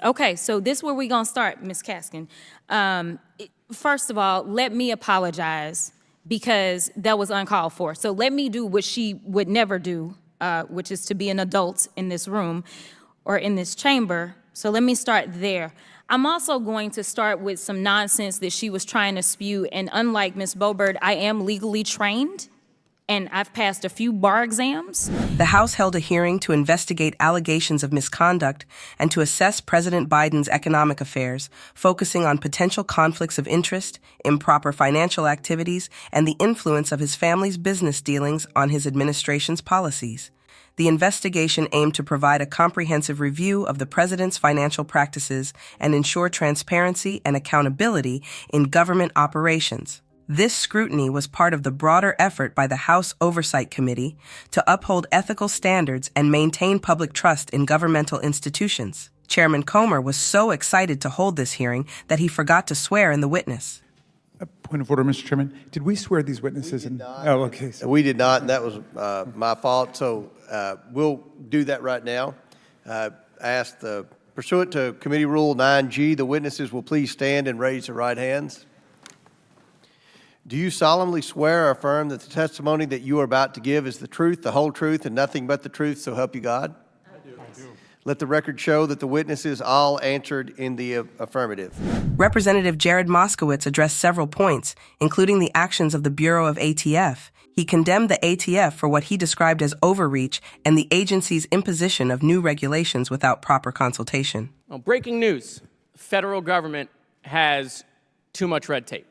Okay, so this is where we're going to start, Ms. Raskin. First of all, let me apologize because that was uncalled for. So let me do what she would never do, which is to be an adult in this room or in this chamber. So let me start there. I'm also going to start with some nonsense that she was trying to spew, and unlike Ms. Boebert, I am legally trained, and I've passed a few bar exams. The House held a hearing to investigate allegations of misconduct and to assess President Biden's economic affairs, focusing on potential conflicts of interest, improper financial activities, and the influence of his family's business dealings on his administration's policies. The investigation aimed to provide a comprehensive review of the president's financial practices and ensure transparency and accountability in government operations. This scrutiny was part of the broader effort by the House Oversight Committee to uphold ethical standards and maintain public trust in governmental institutions. Chairman Comer was so excited to hold this hearing that he forgot to swear in the witness. Point of order, Mr. Chairman. Did we swear these witnesses in? Oh, okay. So. We did not, and that was my fault. So we'll do that right now. Pursuant to Committee Rule 9G, the witnesses will please stand and raise their right hands. Do you solemnly swear or affirm that the testimony that you are about to give is the truth, the whole truth, and nothing but the truth, so help you God? I do. Let the record show that the witnesses all answered in the affirmative. Representative Jared Moskowitz addressed several points, including the actions of the Bureau of ATF. He condemned the ATF for what he described as overreach and the agency's imposition of new regulations without proper consultation. Well, breaking news. The federal government has too much red tape.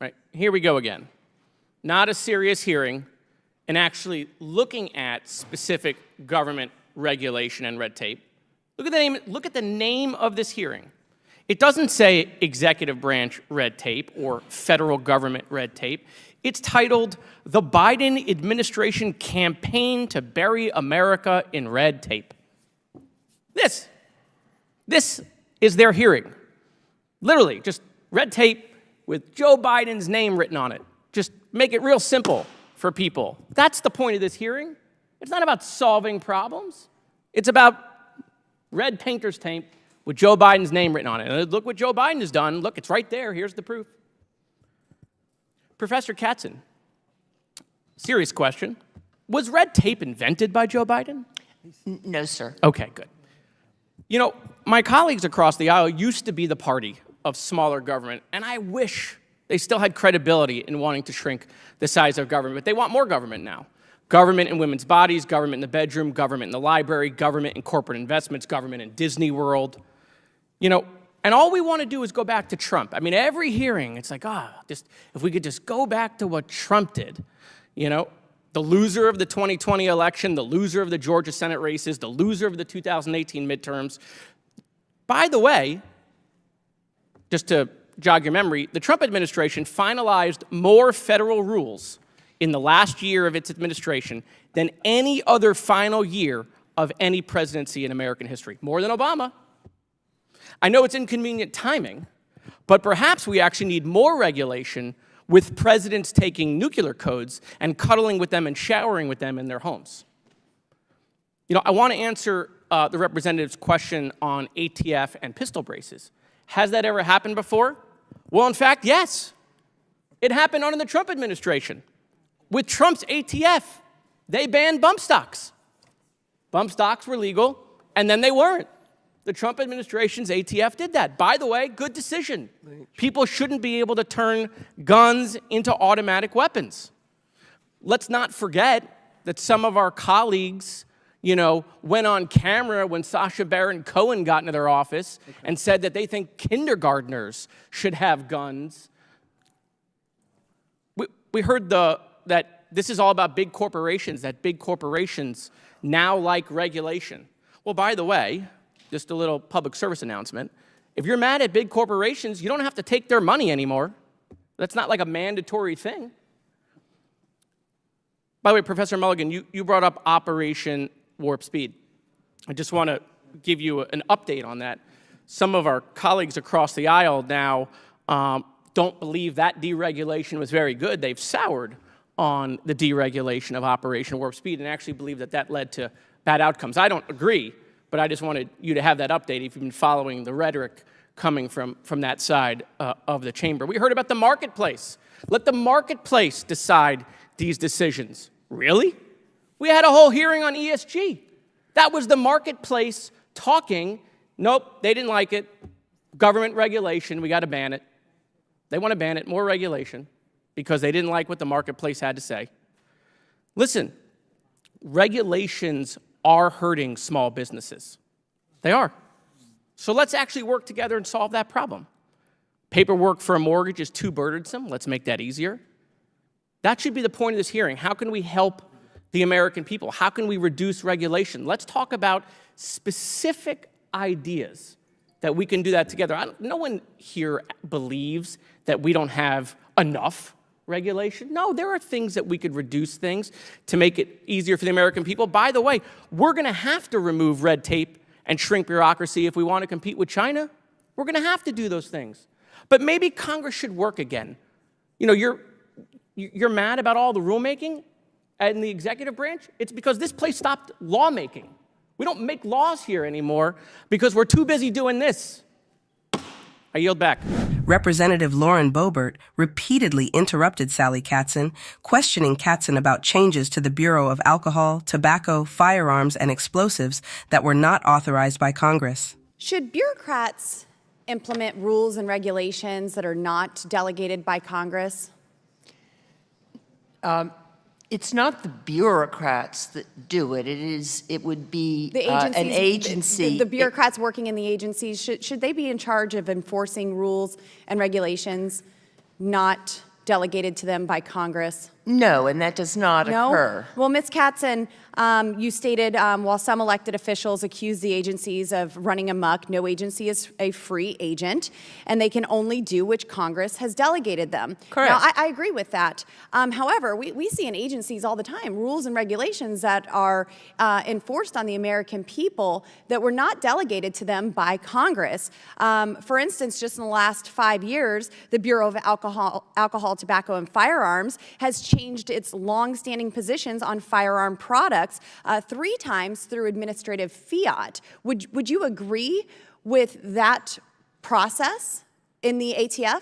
Right, here we go again. Not a serious hearing, and actually looking at specific government regulation and red tape. Look at the name of this hearing. It doesn't say executive branch red tape or federal government red tape. It's titled The Biden Administration Campaign to Bury America in Red Tape. This is their hearing. Literally, just red tape with Joe Biden's name written on it. Just make it real simple for people. That's the point of this hearing. It's not about solving problems. It's about red painter's tape with Joe Biden's name written on it. And look what Joe Biden has done. Look, it's right there. Here's the proof. Professor Katzen, serious question. Was red tape invented by Joe Biden? No, sir. Okay, good. You know, my colleagues across the aisle used to be the party of smaller government, and I wish they still had credibility in wanting to shrink the size of government, but they want more government now. Government in women's bodies, government in the bedroom, government in the library, government in corporate investments, government in Disney World. You know, and all we want to do is go back to Trump. I mean, every hearing, it's like, if we could just go back to what Trump did. You know, the loser of the 2020 election, the loser of the Georgia Senate races, the loser of the 2018 midterms. By the way, just to jog your memory, the Trump administration finalized more federal rules in the last year of its administration than any other final year of any presidency in American history. More than Obama. I know it's inconvenient timing, but perhaps we actually need more regulation with presidents taking nuclear codes and cuddling with them and showering with them in their homes. You know, I want to answer the representative's question on ATF and pistol braces. Has that ever happened before? Well, in fact, yes. It happened under the Trump administration. With Trump's ATF, they banned bump stocks. Bump stocks were legal, and then they weren't. The Trump administration's ATF did that. By the way, good decision. People shouldn't be able to turn guns into automatic weapons. Let's not forget that some of our colleagues went on camera when Sacha Baron Cohen got into their office and said that they think kindergartners should have guns. We heard that this is all about big corporations, that big corporations now like regulation. Well, by the way, just a little public service announcement. If you're mad at big corporations, you don't have to take their money anymore. That's not like a mandatory thing. By the way, Professor Mulligan, you brought up Operation Warp Speed. I just want to give you an update on that. Some of our colleagues across the aisle now don't believe that deregulation was very good. They've soured on the deregulation of Operation Warp Speed and actually believe that that led to bad outcomes. I don't agree, but I just wanted you to have that update if you've been following the rhetoric coming from that side of the chamber. We heard about the marketplace. Let the marketplace decide these decisions. Really? We had a whole hearing on ESG. That was the marketplace talking. Nope, they didn't like it. Government regulation, we got to ban it. They want to ban it, more regulation, because they didn't like what the marketplace had to say. Listen, regulations are hurting small businesses. They are. So let's actually work together and solve that problem. Paperwork for a mortgage is too burdensome. Let's make that easier. That should be the point of this hearing. How can we help the American people? How can we reduce regulation? Let's talk about specific ideas that we can do that together. No one here believes that we don't have enough regulation. No, there are things that we could reduce things to make it easier for the American people. By the way, we're going to have to remove red tape and shrink bureaucracy if we want to compete with China. We're going to have to do those things. But maybe Congress should work again. You know, you're mad about all the rulemaking in the executive branch? It's because this place stopped lawmaking. We don't make laws here anymore because we're too busy doing this. I yield back. Representative Lauren Boebert repeatedly interrupted Sally Katzen, questioning Katzen about changes to the Bureau of Alcohol, Tobacco, Firearms, and Explosives that were not authorized by Congress. Should bureaucrats implement rules and regulations that are not delegated by Congress? It's not the bureaucrats that do it. It would be The an agencies, agency. the bureaucrats working in the agencies, should they be in charge of enforcing rules and regulations not delegated to them by Congress? No, and that does not occur. Well, Ms. Katzen, you stated while some elected officials accuse the agencies of running amok, no agency is a free agent, and they can only do which Congress has delegated them. Correct. Now, I agree with that. However, we see in agencies all the time rules and regulations that are enforced on the American people that were not delegated to them by Congress. For instance, just in the last 5 years, the Bureau of Alcohol, Tobacco, and Firearms has changed its long-standing positions on firearm products 3 times through administrative fiat. Would you agree with that process in the ATF?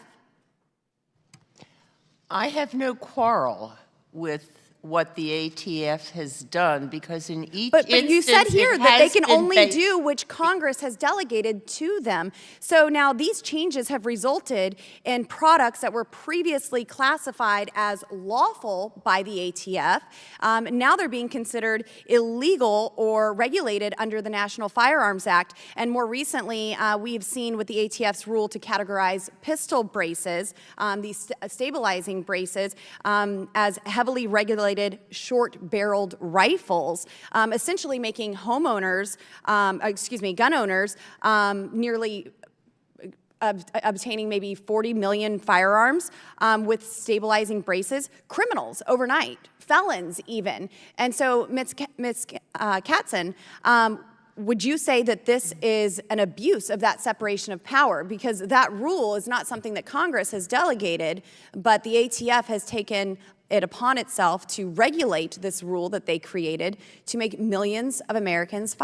I have no quarrel with what the ATF has done because in each But you said instance, here it that they has can been only based- do which Congress has delegated to them. So now these changes have resulted in products that were previously classified as lawful by the ATF. Now they're being considered illegal or regulated under the National Firearms Act. And more recently, we've seen with the ATF's rule to categorize pistol braces, these stabilizing braces, as heavily regulated short-barreled rifles, essentially making homeowners, gun owners, nearly obtaining maybe 40 million firearms with stabilizing braces, criminals overnight, felons even. And so, Ms. Katzen, would you say that this is an abuse of that separation of power? Because that rule is not something that Congress has delegated, but the ATF has taken it upon itself to regulate this rule that they created to make millions of Americans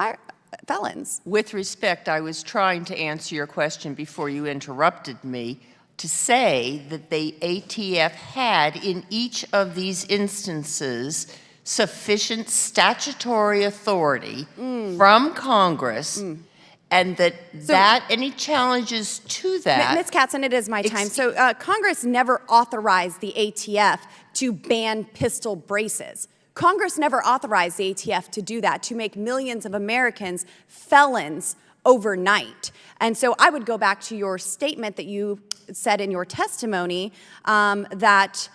felons. With respect, I was trying to answer your question before you interrupted me to say that the ATF had in each of these instances sufficient statutory authority from Congress and that any challenges to that. Ms. Katzen, it is my time. So Congress never authorized the ATF to ban pistol braces. Congress never authorized the ATF to do that, to make millions of Americans felons overnight. And so I would go back to your statement that you said in your testimony that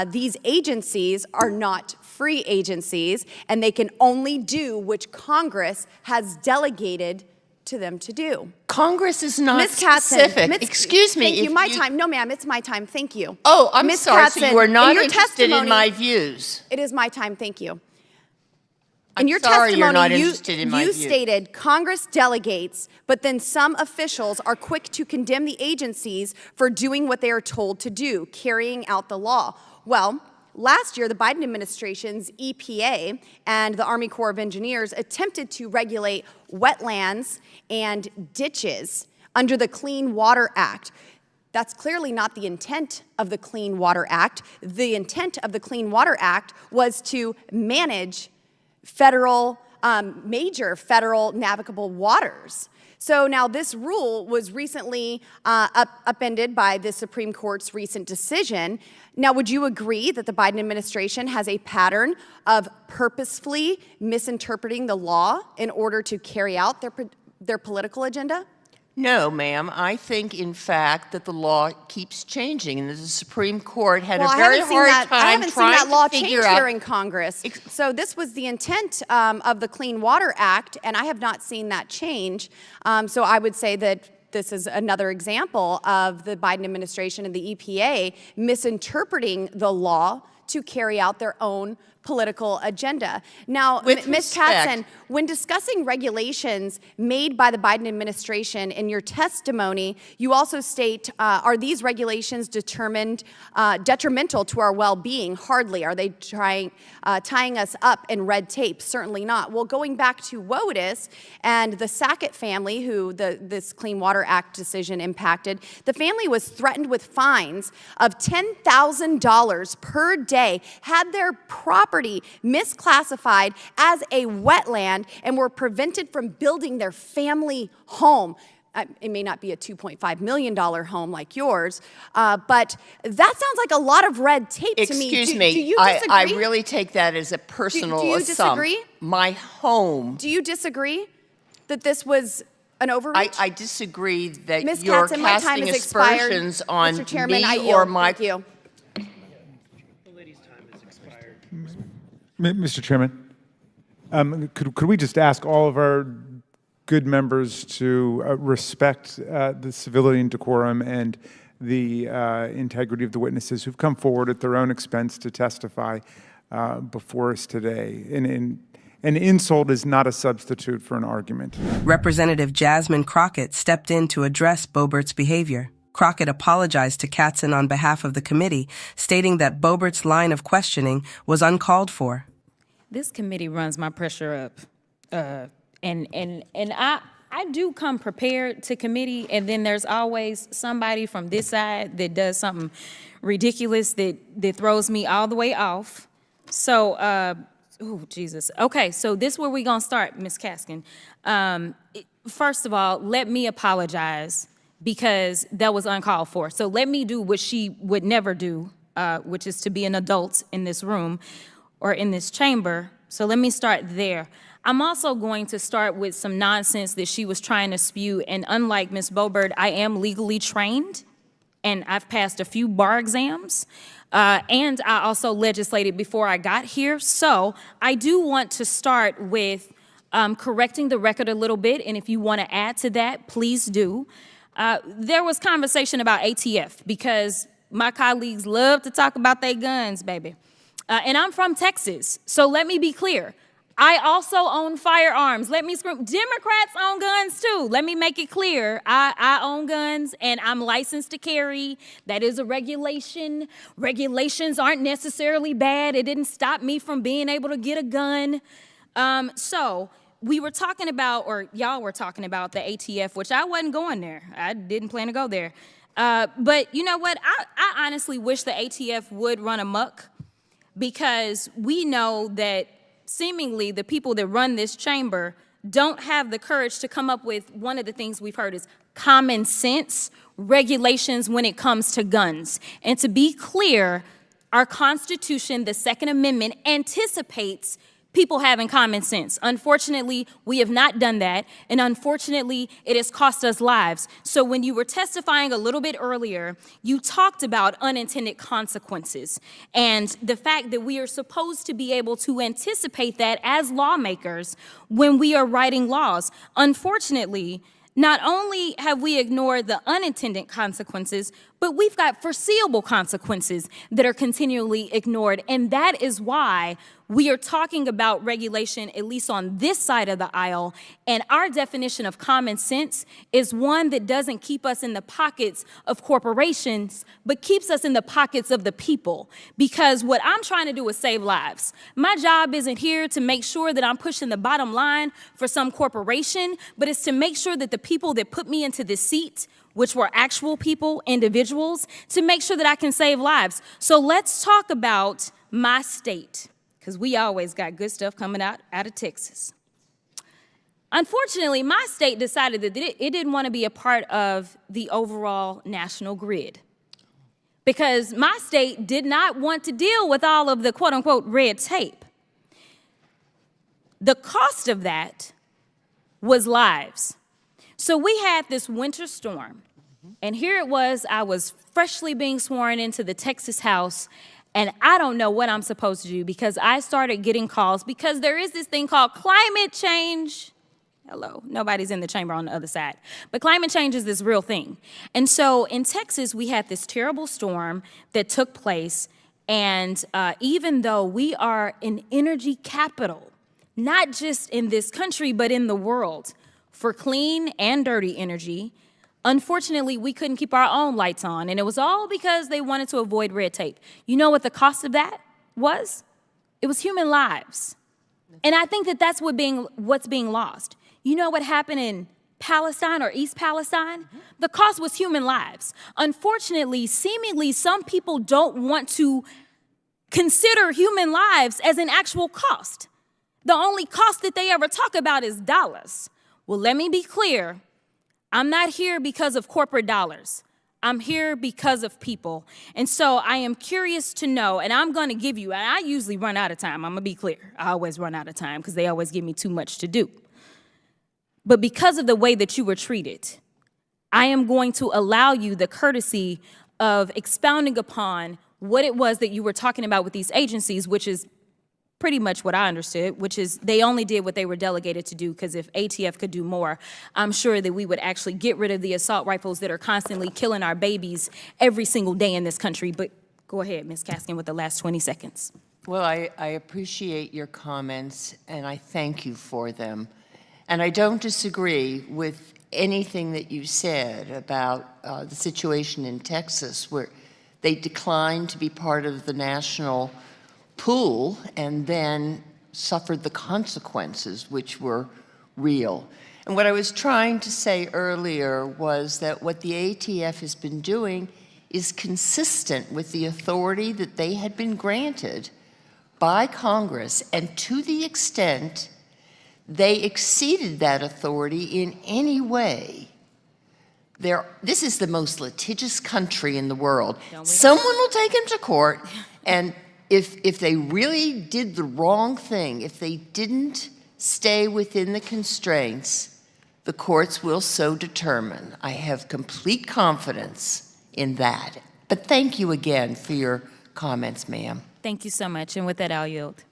these agencies are not free agencies and they can only do which Congress has delegated to them to do. Congress is not Ms. Katzen, specific. Excuse me. Thank you. My time. No, ma'am. It's my time. Thank you. Oh, I'm Ms. sorry. Katzen, So you are not in your interested in testimony- my views. It is my time. Thank you. I'm In your sorry you're testimony, not interested in my you views. stated Congress delegates, but then some officials are quick to condemn the agencies for doing what they are told to do, carrying out the law. Well, last year, the Biden administration's EPA and the Army Corps of Engineers attempted to regulate wetlands and ditches under the Clean Water Act. That's clearly not the intent of the Clean Water Act. The intent of the Clean Water Act was to manage major federal navigable waters. So now this rule was recently upended by the Supreme Court's recent decision. Now, would you agree that the Biden administration has a pattern of purposefully misinterpreting the law in order to carry out their political agenda? No, ma'am. I think, in fact, that the law keeps changing, and that the Supreme Court had Well, a very hard I time haven't seen trying that law to figure change out. here in Congress. So this was the intent of the Clean Water Act, and I have not seen that change. So I would say that this is another example of the Biden administration and the EPA misinterpreting the law to carry out their own political agenda. Now, With Ms. respect- Katzen, when discussing regulations made by the Biden administration in your testimony, you also state, are these regulations detrimental to our well-being? Hardly. Are they tying us up in red tape? Certainly not. Well, going back to WOTUS and the Sackett family, who this Clean Water Act decision impacted, the family was threatened with fines of $10,000 per day, had their property misclassified as a wetland, and were prevented from building their family home. It may not be a $2.5 million home like yours, but that sounds like a lot of red tape to me. Excuse Do me. you disagree? I really take that as a personal do you assumption. disagree? My home. Do you disagree that this was an overreach? I disagree that Ms. you're Katzen, my time casting has expired. aspersions on Mr. Chairman, I me yield. or my. Thank you. Mr. Chairman, could we just ask all of our good members to respect the civility and decorum and the integrity of the witnesses who've come forward at their own expense to testify before us today? An insult is not a substitute for an argument. Representative Jasmine Crockett stepped in to address Boebert's behavior. Crockett apologized to Katzen on behalf of the committee, stating that Boebert's line of questioning was uncalled for. This committee runs my pressure up, and I do come prepared to committee, and then there's always somebody from this side that does something ridiculous that throws me all the way off. So, oh Jesus. Okay, so this is where we're gonna start, Ms. Kaskin. First of all, let me apologize because that was uncalled for. So let me do what she would never do, which is to be an adult in this room or in this chamber. So let me start there. I'm also going to start with some nonsense that she was trying to spew, and unlike Ms. Boebert, I am legally trained, and I've passed a few bar exams, and I also legislated before I got here. So I do want to start with correcting the record a little bit, and if you want to add to that, please do. There was conversation about ATF because my colleagues love to talk about their guns, baby. And I'm from Texas, so let me be clear. I also own firearms. Let me scream. Democrats own guns too. Let me make it clear. I own guns and I'm licensed to carry. That is a regulation. Regulations aren't necessarily bad. It didn't stop me from being able to get a gun. So we were talking about, or y'all were talking about the ATF, which I wasn't going there. I didn't plan to go there. But you know what? I honestly wish the ATF would run amok, because we know that seemingly the people that run this chamber don't have the courage to come up with one of the things we've heard is common sense regulations when it comes to guns. And to be clear, our Constitution, the Second Amendment, anticipates people having common sense. Unfortunately, we have not done that, and unfortunately, it has cost us lives. So when you were testifying a little bit earlier, you talked about unintended consequences and the fact that we are supposed to be able to anticipate that as lawmakers when we are writing laws. Unfortunately, not only have we ignored the unintended consequences, but we've got foreseeable consequences that are continually ignored, and that is why we are talking about regulation, at least on this side of the aisle, and our definition of common sense is one that doesn't keep us in the pockets of corporations, but keeps us in the pockets of the people. Because what I'm trying to do is save lives. My job isn't here to make sure that I'm pushing the bottom line for some corporation, but it's to make sure that the people that put me into this seat, which were actual people, individuals, to make sure that I can save lives. So let's talk about my state, because we always got good stuff coming out of Texas. Unfortunately, my state decided that it didn't want to be a part of the overall national grid, because my state did not want to deal with all of the quote-unquote red tape. The cost of that was lives. So we had this winter storm, and here it was, I was freshly being sworn into the Texas House, and I don't know what I'm supposed to do because I started getting calls because there is this thing called climate change. Hello, nobody's in the chamber on the other side. But climate change is this real thing. And so in Texas, we had this terrible storm that took place, and even though we are an energy capital, not just in this country, but in the world, for clean and dirty energy, unfortunately, we couldn't keep our own lights on, and it was all because they wanted to avoid red tape. You know what the cost of that was? It was human lives. And I think that that's what's being lost. You know what happened in Palestine or East Palestine? The cost was human lives. Unfortunately, seemingly, some people don't want to consider human lives as an actual cost. The only cost that they ever talk about is dollars. Well, let me be clear. I'm not here because of corporate dollars. I'm here because of people. And so I am curious to know, and I'm going to give you, and I usually run out of time. I'm going to be clear. I always run out of time because they always give me too much to do. But because of the way that you were treated, I am going to allow you the courtesy of expounding upon what it was that you were talking about with these agencies, which is pretty much what I understood, which is they only did what they were delegated to do, because if ATF could do more, I'm sure that we would actually get rid of the assault rifles that are constantly killing our babies every single day in this country. But go ahead, Ms. Kaskin, with the last 20 seconds. Well, I appreciate your comments, and I thank you for them. And I don't disagree with anything that you said about the situation in Texas, where they declined to be part of the national pool and then suffered the consequences, which were real. And what I was trying to say earlier was that what the ATF has been doing is consistent with the authority that they had been granted by Congress, and to the extent they exceeded that authority in any way. This is the most litigious country in the world. Someone will take him to court, and if they really did the wrong thing, if they didn't stay within the constraints, the courts will so determine. I have complete confidence in that. But thank you again for your comments, ma'am. Thank you so much. And with that, I'll yield.